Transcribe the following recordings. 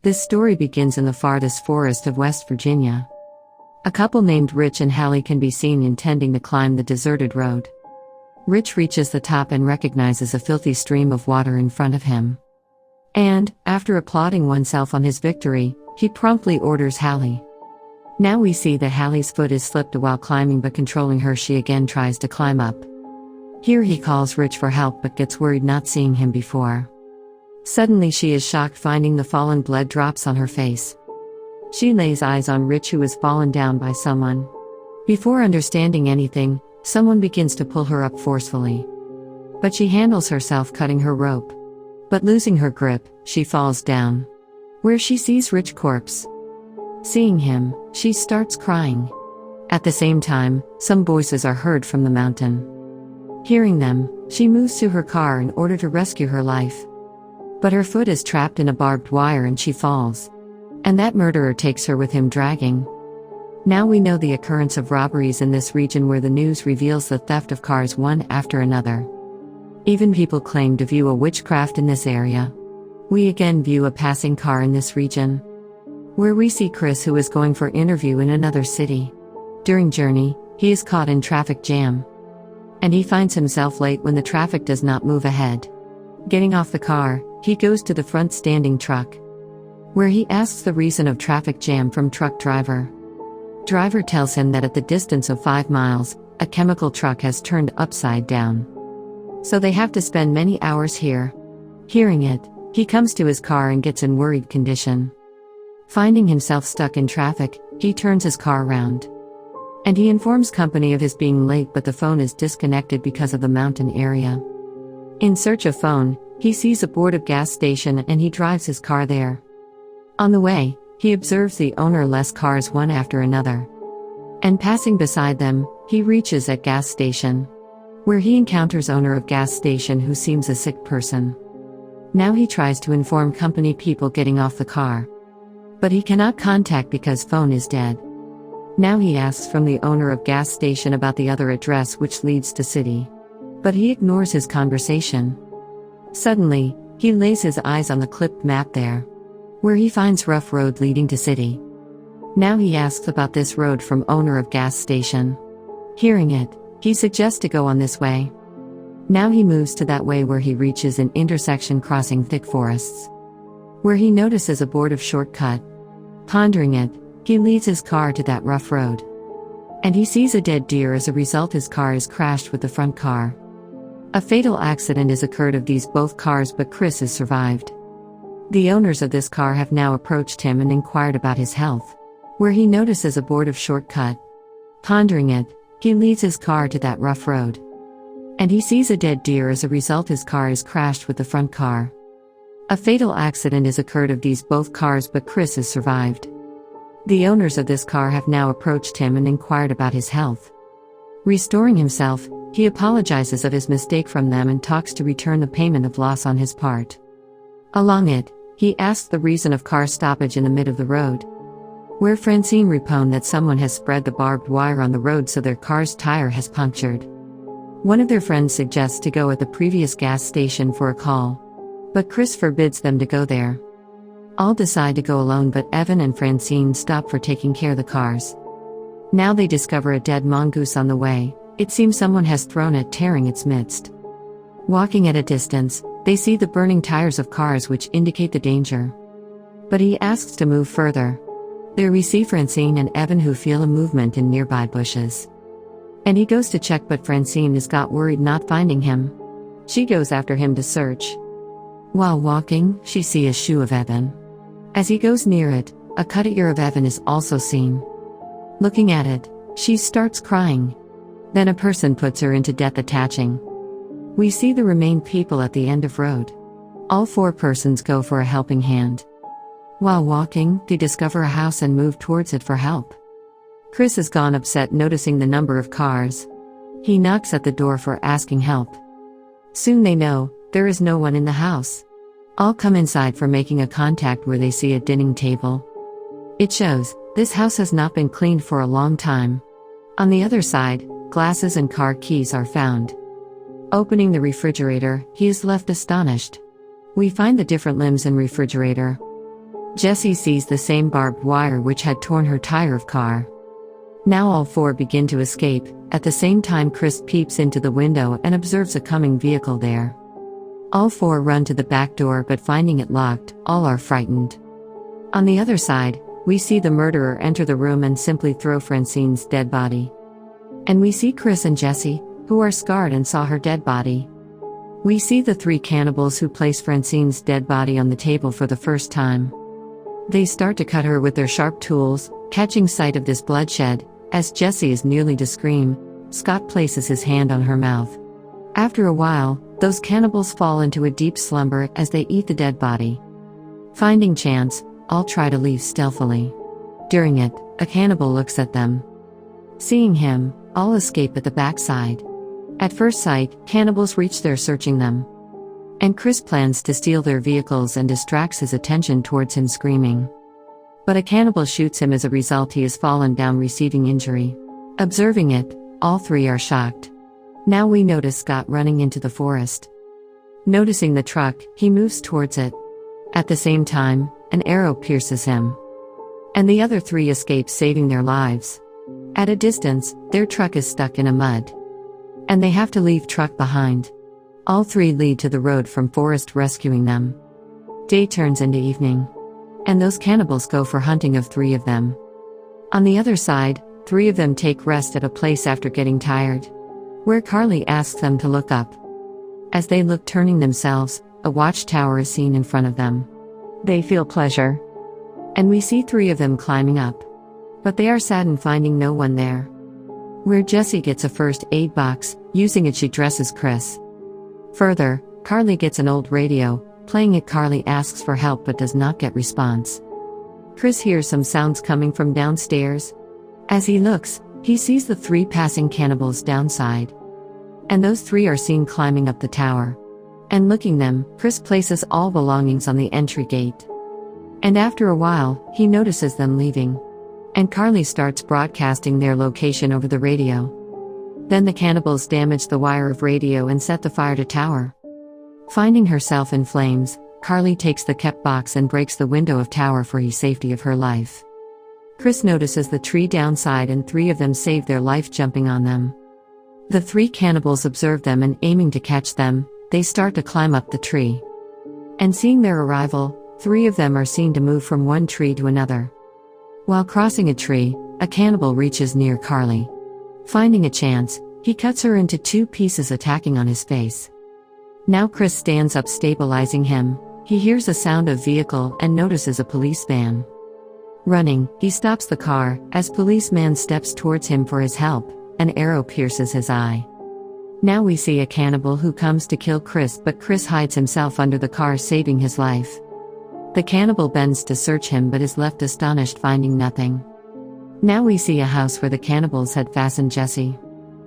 This story begins in the farthest forest of West Virginia. A couple named Rich and Hallie can be seen intending to climb the deserted road. Rich reaches the top and recognizes a filthy stream of water in front of him. And, after applauding oneself on his victory, he promptly orders Hallie. Now we see that Hallie's foot is slipped while climbing, but controlling her, she again tries to climb up. Here he calls Rich for help but gets worried not seeing him before. Suddenly she is shocked finding the fallen blood drops on her face. She lays eyes on Rich, who has fallen down by someone. Before understanding anything, someone begins to pull her up forcefully. But she handles herself, cutting her rope. But losing her grip, she falls down, where she sees Rich's corpse. Seeing him, she starts crying. At the same time, some voices are heard from the mountain. Hearing them, she moves to her car in order to rescue her life. But her foot is trapped in a barbed wire and she falls. And that murderer takes her with him, dragging. Now we know the occurrence of robberies in this region, where the news reveals the theft of cars one after another. Even people claim to view a witchcraft in this area. We again view a passing car in this region, where we see Chris, who is going for interview in another city. During journey, he is caught in traffic jam. And he finds himself late when the traffic does not move ahead. Getting off the car, he goes to the front standing truck, where he asks the reason of traffic jam from truck driver. Driver tells him that at the distance of 5 miles, a chemical truck has turned upside down. So they have to spend many hours here. Hearing it, he comes to his car and gets in worried condition. Finding himself stuck in traffic, he turns his car around. And he informs company of his being late, but the phone is disconnected because of the mountain area. In search of phone, he sees a board of gas station and he drives his car there. On the way, he observes the ownerless cars one after another. And passing beside them, he reaches at gas station, where he encounters owner of gas station, who seems a sick person. Now he tries to inform company people getting off the car, but he cannot contact because phone is dead. Now he asks from the owner of gas station about the other address which leads to city, but he ignores his conversation. Suddenly, he lays his eyes on the clipped map there, where he finds rough road leading to city. Now he asks about this road from owner of gas station. Hearing it, he suggests to go on this way. Now he moves to that way, where he reaches an intersection crossing thick forests, where he notices a board of shortcut. Pondering it, he leads his car to that rough road. And he sees a dead deer. As a result, his car is crashed with the front car. A fatal accident has occurred of these both cars, but Chris has survived. The owners of this car have now approached him and inquired about his health, where he notices a board of shortcut. Pondering it, he leads his car to that rough road. And he sees a dead deer. As a result, his car is crashed with the front car. A fatal accident has occurred of these both cars, but Chris has survived. The owners of this car have now approached him and inquired about his health. Restoring himself, he apologizes of his mistake from them and talks to return the payment of loss on his part. Along it, he asks the reason of car stoppage in the mid of the road, where Francine reported that someone has spread the barbed wire on the road, so their car's tire has punctured. One of their friends suggests to go at the previous gas station for a call, but Chris forbids them to go there. All decide to go alone, but Evan and Francine stop for taking care of the cars. Now they discover a dead mongoose on the way. It seems someone has thrown it, tearing its midst. Walking at a distance, they see the burning tires of cars, which indicate the danger. But he asks to move further. There we see Francine and Evan, who feel a movement in nearby bushes. And he goes to check, but Francine has got worried not finding him. She goes after him to search. While walking, she sees a shoe of Evan. As he goes near it, a cut ear of Evan is also seen. Looking at it, she starts crying. Then a person puts her into death, attaching. We see the remained people at the end of road. All 4 persons go for a helping hand. While walking, they discover a house and move towards it for help. Chris has gone upset noticing the number of cars. He knocks at the door for asking help. Soon they know there is no one in the house. All come inside for making a contact, where they see a dining table. It shows this house has not been cleaned for a long time. On the other side, glasses and car keys are found. Opening the refrigerator, he is left astonished. We find the different limbs in refrigerator. Jessie sees the same barbed wire which had torn her tire of car. Now all four begin to escape. At the same time, Chris peeps into the window and observes a coming vehicle there. All four run to the back door, but finding it locked, all are frightened. On the other side, we see the murderer enter the room and simply throw Francine's dead body. And we see Chris and Jessie, who are scarred and saw her dead body. We see the three cannibals who place Francine's dead body on the table for the first time. They start to cut her with their sharp tools. Catching sight of this bloodshed, as Jessie is nearly to scream, Scott places his hand on her mouth. After a while, those cannibals fall into a deep slumber as they eat the dead body. Finding chance, all try to leave stealthily. During it, a cannibal looks at them. Seeing him, all escape at the backside. At first sight, cannibals reach there searching them. And Chris plans to steal their vehicles and distracts his attention towards him screaming. But a cannibal shoots him. As a result, he has fallen down, receiving injury. Observing it, all three are shocked. Now we notice Scott running into the forest. Noticing the truck, he moves towards it. At the same time, an arrow pierces him. And the other three escape, saving their lives. At a distance, their truck is stuck in a mud. And they have to leave truck behind. All three lead to the road from forest, rescuing them. Day turns into evening. And those cannibals go for hunting of three of them. On the other side, three of them take rest at a place after getting tired, where Carly asks them to look up. As they look, turning themselves, a watchtower is seen in front of them. They feel pleasure. And we see three of them climbing up. But they are saddened finding no one there. Where Jessie gets a first aid box. Using it, she dresses Chris. Further, Carly gets an old radio. Playing it, Carly asks for help but does not get response. Chris hears some sounds coming from downstairs. As he looks, he sees the three passing cannibals downside. And those three are seen climbing up the tower. And looking them, Chris places all belongings on the entry gate. And after a while, he notices them leaving. And Carly starts broadcasting their location over the radio. Then the cannibals damage the wire of radio and set the fire to tower. Finding herself in flames, Carly takes the kept box and breaks the window of tower for the safety of her life. Chris notices the tree downside and three of them save their life jumping on them. The three cannibals observe them and aiming to catch them, they start to climb up the tree. And seeing their arrival, three of them are seen to move from one tree to another. While crossing a tree, a cannibal reaches near Carly. Finding a chance, he cuts her into two pieces, attacking on his face. Now Chris stands up, stabilizing him. He hears a sound of vehicle and notices a police van. Running, he stops the car. As policeman steps towards him for his help, an arrow pierces his eye. Now we see a cannibal who comes to kill Chris, but Chris hides himself under the car, saving his life. The cannibal bends to search him but is left astonished, finding nothing. Now we see a house where the cannibals had fastened Jessie.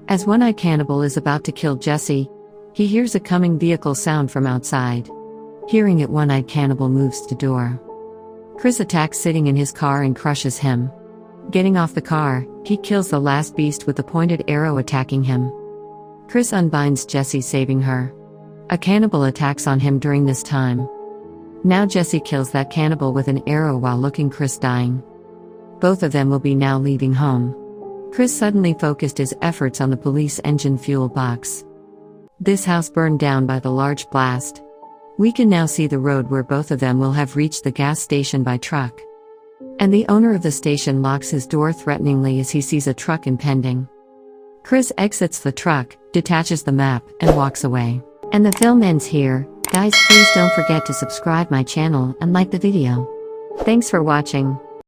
As one-eyed cannibal is about to kill Jessie, he hears a coming vehicle sound from outside. Hearing it, one-eyed cannibal moves to door. Chris attacks sitting in his car and crushes him. Getting off the car, he kills the last beast with the pointed arrow attacking him. Chris unbinds Jessie, saving her. A cannibal attacks on him during this time. Now Jessie kills that cannibal with an arrow while looking Chris dying. Both of them will be now leaving home. Chris suddenly focused his efforts on the police engine fuel box. This house burned down by the large blast. We can now see the road where both of them will have reached the gas station by truck. And the owner of the station locks his door threateningly as he sees a truck impending. Chris exits the truck, detaches the map, and walks away. And the film ends here. Guys, please don't forget to subscribe my channel and like the video. Thanks for watching.